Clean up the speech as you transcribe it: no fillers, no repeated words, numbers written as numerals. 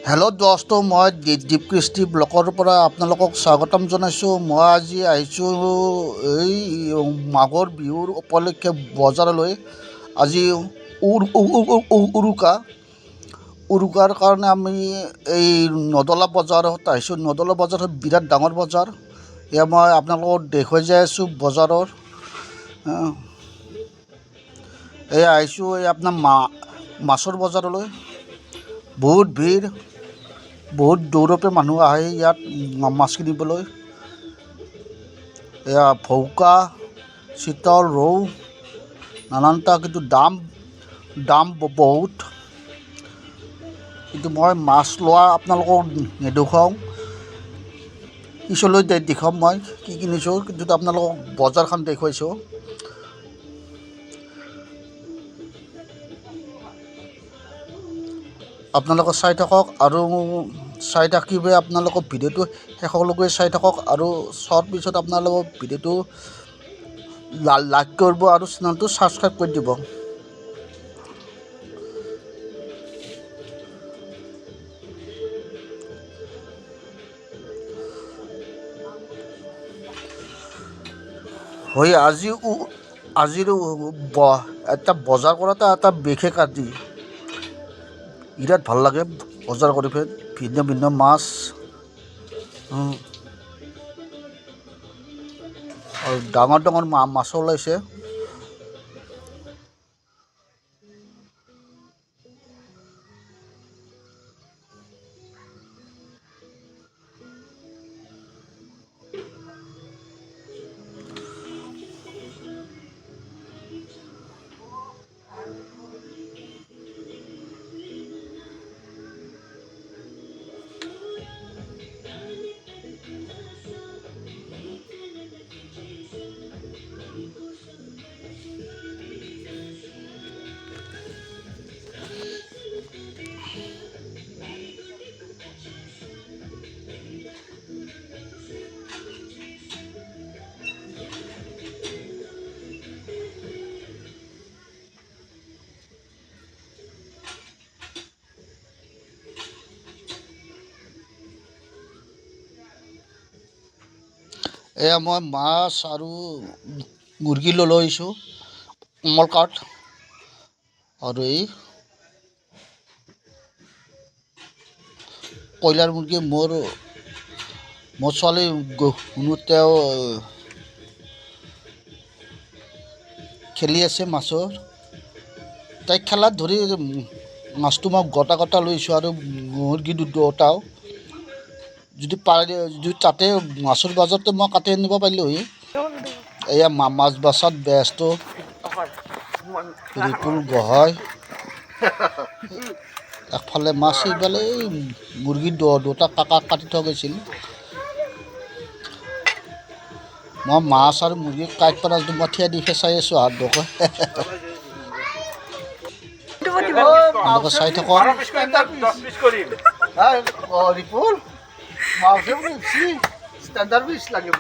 Hello' দোস্ত, মই দীপকৃষ্টি ব্লকৰ পৰা আপোনালোকক স্বাগতম জনাইছোঁ। মই আজি আহিছোঁ এই মাঘৰ বিহুৰ উপলক্ষে বজাৰলৈ। আজি উৰুকাৰ কাৰণে আমি এই নদলা বজাৰত আহিছোঁ। নদলা বজাৰত বিৰাট ডাঙৰ বজাৰ। এয়া মই আপোনালোকক দেখুৱাই যাই আছোঁ বজাৰৰ। এয়া আহিছোঁ এই আপোনাৰ মাছৰ বজাৰলৈ। বহুত ভিৰ, বহুত দূৰৰ পৰা মানুহ আহে ইয়াত মাছ কিনিবলৈ। এয়া ভৌকা, চিতল, ৰৌ নানানটা, কিন্তু দাম বহুত। কিন্তু মই মাছ লোৱা আপোনালোকক নেদেখুৱাওঁ, পিছলৈ দেখাম মই কি কিনিছোঁ। কিন্তু আপোনালোকক বজাৰখন দেখুৱাইছোঁ। আপোনালোকে চাই থাকক আৰু চাই থাকিলে আপোনালোকৰ ভিডিঅ'টো শেষলৈকে চাই থাকক, আৰু চোৱাৰ পিছত আপোনালোকৰ ভিডিঅ'টো লাইক কৰিব আৰু চেনেলটো ছাবস্ক্ৰাইব কৰি দিব। হয়, আজিৰ এটা বজাৰ কৰাটো এটা বিশেষ আজি বিৰাট ভাল লাগে বজাৰ কৰি পেলাই। ভিন্ন ভিন্ন মাছ আৰু ডাঙৰ ডাঙৰ মাছো ওলাইছে। এয়া মই মাছ আৰু মুৰ্গী লৈ আহিছোঁ, কোমল কাঠ। আৰু এই কয়লাৰ মুৰ্গী মোৰ ছোৱালী তেওঁ খেলি আছে মাছৰ। তাইক খেলাত ধৰি মাছটো মই গোটা লৈছোঁ, আৰু মুৰ্গী দুটাও যদি তাতে মাছৰ বজাৰতে মই কাটি আনিব পাৰিলোঁহি। এয়া মাছ বচাত ব্যস্ত ৰিপুল গোহাঁই। একফালে মাছ, এইফালে এই মুৰ্গী দুটা কাটি থোৱা গৈছিল। মই মাছ আৰু মুৰ্গী কাটি পেলাই মই থিয় দি চাই আছোঁ হাত দুখন। আপোনালোকে চাই থাকক। রিপুল মাউসে বলছি স্ট্যান্ডার্ড পিস লাগে